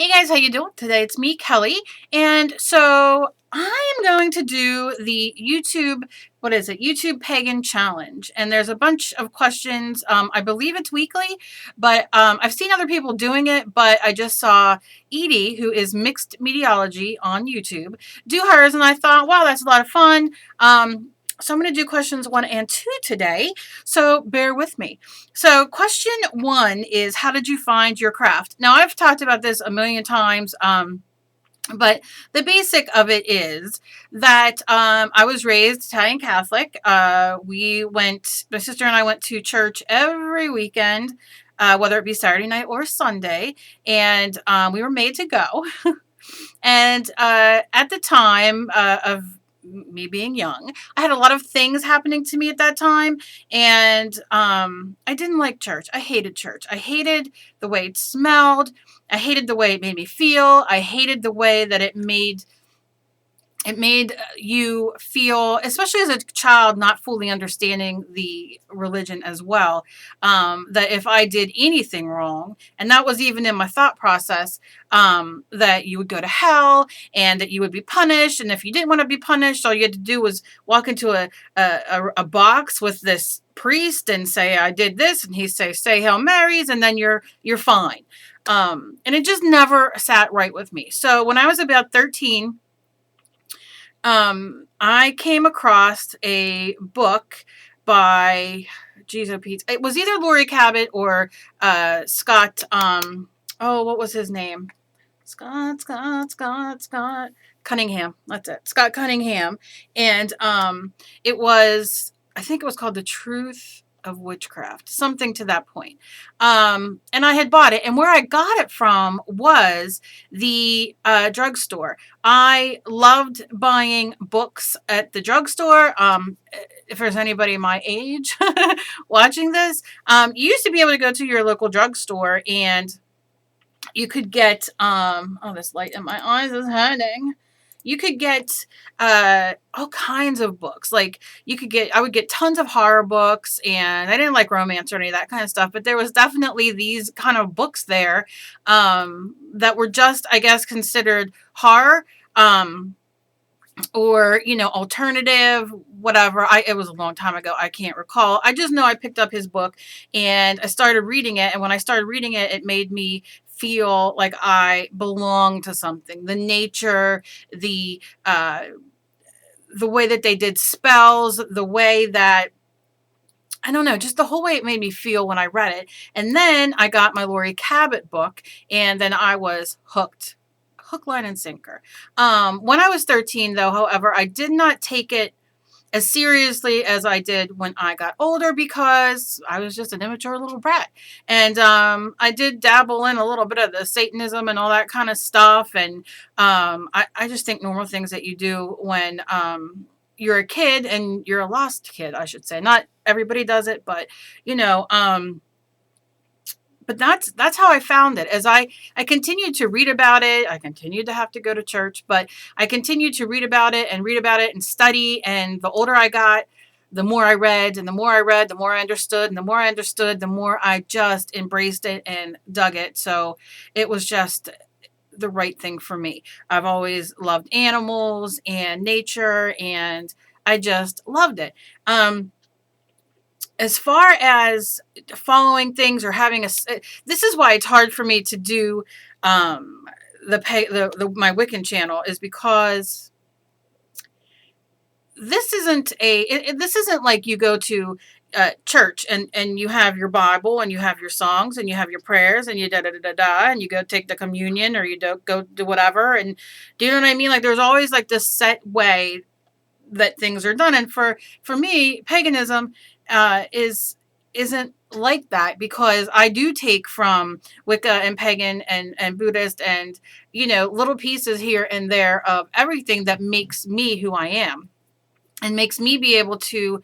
Hey guys, how you doing today? It's me, Kelly, and so I am going to do the YouTube, what is it? YouTube Pagan Challenge, and there's a bunch of questions. I believe it's weekly, but I've seen other people doing it, but I just saw Edie, who is Mixed Mediology on YouTube, do hers, and I thought, wow, that's a lot of fun. So I'm going to do questions 1 and 2 today, so bear with me. So question 1 is, how did you find your craft? Now, I've talked about this a million times, but the basic of it is that I was raised Italian Catholic. My sister and I went to church every weekend, whether it be Saturday night or Sunday, and we were made to go. And at the time of me being young, I had a lot of things happening to me at that time, and I didn't like church. I hated church. I hated the way it smelled. I hated the way it made me feel. I hated the way that it made you feel, especially as a child, not fully understanding the religion as well, that if I did anything wrong, and that was even in my thought process, that you would go to hell and that you would be punished. And if you didn't want to be punished, all you had to do was walk into a box with this priest and say, I did this. And he'd say Hail Marys, and then you're fine. And it just never sat right with me. So when I was about 13, I came across a book by, geez, oh Pete. It was either Laurie Cabot or Scott. What was his name? Scott Cunningham. That's it. Scott Cunningham. And I think it was called The Truth of Witchcraft, something to that point. And I had bought it, and where I got it from was the drugstore. I loved buying books at the drugstore. If there's anybody my age watching this, you used to be able to go to your local drugstore and you could get, this light in my eyes is hurting. You could get all kinds of books. Like I would get tons of horror books, and I didn't like romance or any of that kind of stuff, but there was definitely these kind of books there that were just, I guess, considered horror. Or alternative, whatever. It was a long time ago, I can't recall. I just know I picked up his book and I started reading it, and when I started reading it, it made me feel like I belonged to something. The nature, the way that they did spells, the way that, I don't know, just the whole way it made me feel when I read it. And then I got my Laurie Cabot book, and then I was hooked. Hook, line, and sinker. When I was 13, though, however, I did not take it as seriously as I did when I got older, because I was just an immature little brat. And I did dabble in a little bit of the Satanism and all that kind of stuff. And I just think normal things that you do when you're a kid, and you're a lost kid, I should say. Not everybody does it, but but that's how I found it. As I continued to read about it, I continued to have to go to church, but I continued to read about it and study. And the older I got, the more I read, and the more I read, the more I understood, and the more I understood, the more I just embraced it and dug it. So it was just the right thing for me. I've always loved animals and nature, and I just loved it. As far as following things or having this is why it's hard for me to do my Wiccan channel, is because this isn't this isn't like you go to church and you have your Bible and you have your songs and you have your prayers and you da da da da da, and you go take the communion, or you don't go do whatever. And do you know what I mean? Like, there's always like this set way that things are done. And for me, paganism isn't like that, because I do take from Wicca and Pagan and Buddhist and little pieces here and there of everything that makes me who I am, and makes me be able to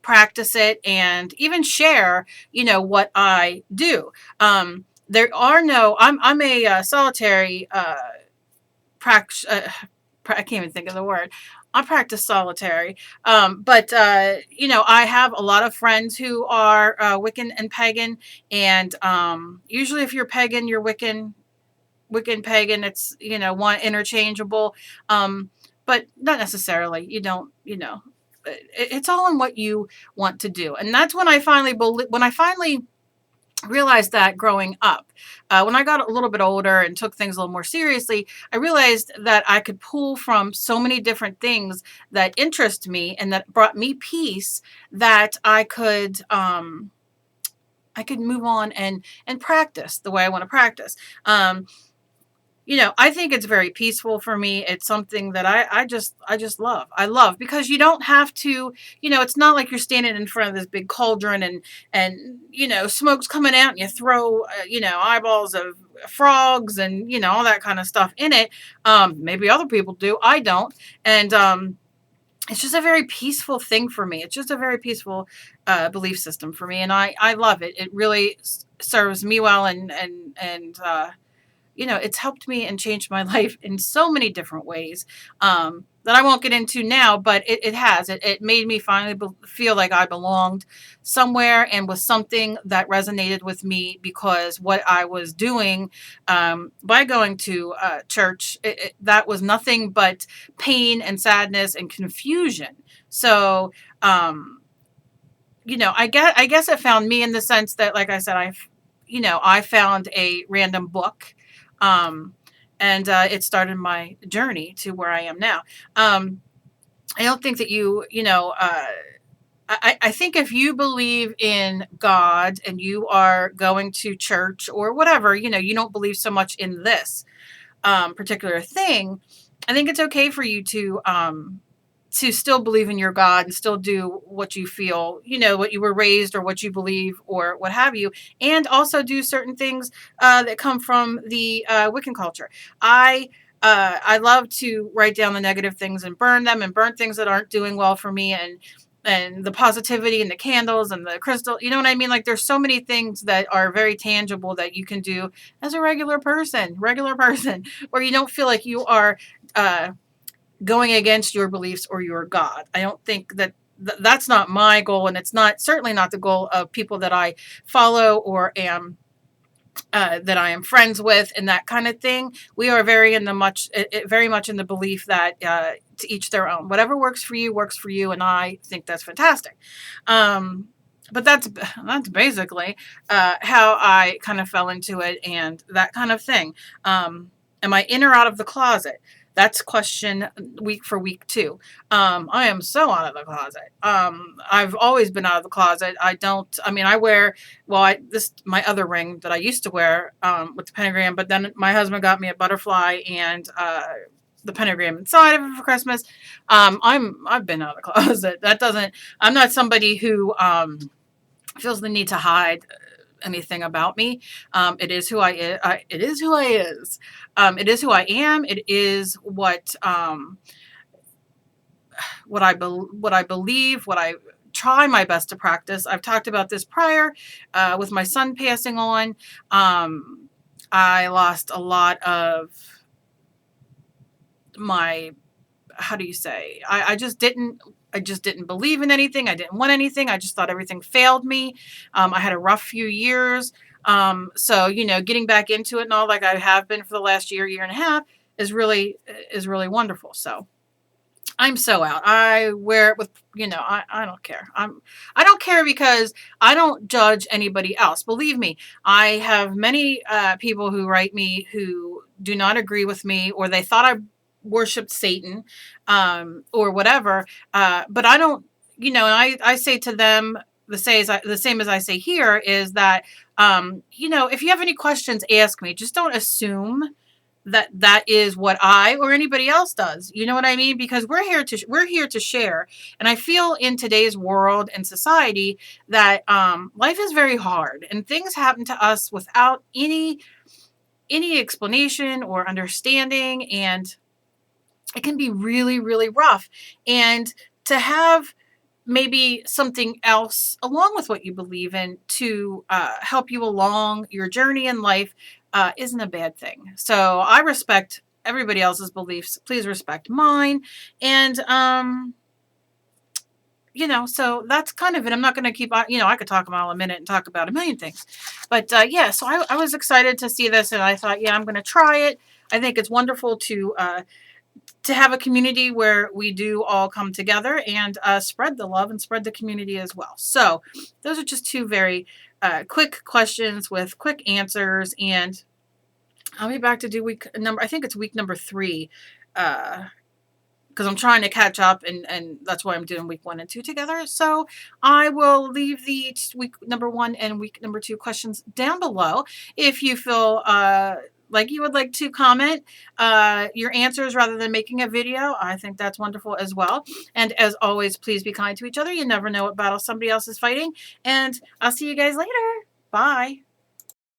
practice it and even share what I do. There are no I'm a solitary I can't even think of the word. I practice solitary. But I have a lot of friends who are Wiccan and Pagan. And usually if you're Pagan, you're Wiccan. Wiccan, pagan, it's, one interchangeable. Um, but not necessarily. You don't, it's all in what you want to do. And that's when when I finally realized that growing up. When I got a little bit older and took things a little more seriously, I realized that I could pull from so many different things that interest me and that brought me peace, that I could move on and practice the way I want to practice. I think it's very peaceful for me. It's something that I just love. I love because you don't have to, it's not like you're standing in front of this big cauldron and smoke's coming out and you throw eyeballs of frogs and all that kind of stuff in it. Maybe other people do. I don't. And it's just a very peaceful thing for me. It's just a very peaceful belief system for me, and I love it. It really serves me well, and it's helped me and changed my life in so many different ways, that I won't get into now, but it has. It made me finally feel like I belonged somewhere and was something that resonated with me, because what I was doing, by going to church, that was nothing but pain and sadness and confusion. So, I guess it found me in the sense that, like I said, I found a random book, um, and it started my journey to where I am now. I don't think that I think if you believe in God and you are going to church or whatever, you don't believe so much in this particular thing, I think it's okay for you to still believe in your God and still do what you feel, what you were raised or what you believe or what have you, and also do certain things that come from the Wiccan culture. I love to write down the negative things and burn them, and burn things that aren't doing well for me, and the positivity and the candles and the crystal. You know what I mean? Like, there's so many things that are very tangible that you can do as a regular person, where you don't feel like you are uh, going against your beliefs or your God. I don't think that that's not my goal, and it's not certainly not the goal of people that I follow or am that I am friends with, and that kind of thing. We are very much in the belief that to each their own. Whatever works for you, and I think that's fantastic. But that's basically how I kind of fell into it and that kind of thing. Am I in or out of the closet? That's question week for week two. I am so out of the closet. I've always been out of the closet. I mean, I wear, well, my other ring that I used to wear, with the pentagram, but then my husband got me a butterfly and, the pentagram inside of it for Christmas. I've been out of the closet. I'm not somebody who, feels the need to hide anything about me. It is who it is who I is. It is who I am. It is what I believe, what I try my best to practice. I've talked about this prior, with my son passing on. I lost a lot of my, how do you say? I just didn't believe in anything. I didn't want anything. I just thought everything failed me. I had a rough few years. So, getting back into it and all, like I have been for the last year and a half, is really wonderful. So I'm so out. I wear it with, I don't care. I don't care because I don't judge anybody else. Believe me, I have many people who write me who do not agree with me, or they thought I worshiped Satan, or whatever. But I don't, and I say to them the same as I say here, is that, if you have any questions, ask me. Just don't assume that is what I or anybody else does. You know what I mean? Because we're here to share. And I feel in today's world and society that life is very hard and things happen to us without any explanation or understanding, and it can be really, really rough. And to have maybe something else along with what you believe in to help you along your journey in life isn't a bad thing. So I respect everybody else's beliefs. Please respect mine. And you know, so that's kind of it. I'm not going to keep on, you know, I could talk about a minute and talk about a million things. But yeah, so I was excited to see this, and I thought, yeah, I'm going to try it. I think it's wonderful to have a community where we do all come together and spread the love and spread the community as well. So those are just two very quick questions with quick answers, and I'll be back to do week number, I think it's week number 3, because I'm trying to catch up, and that's why I'm doing week 1 and 2 together. So I will leave the week number 1 and week number 2 questions down below. If you feel like you would like to comment your answers rather than making a video, I think that's wonderful as well. And as always, please be kind to each other. You never know what battle somebody else is fighting. And I'll see you guys later. Bye.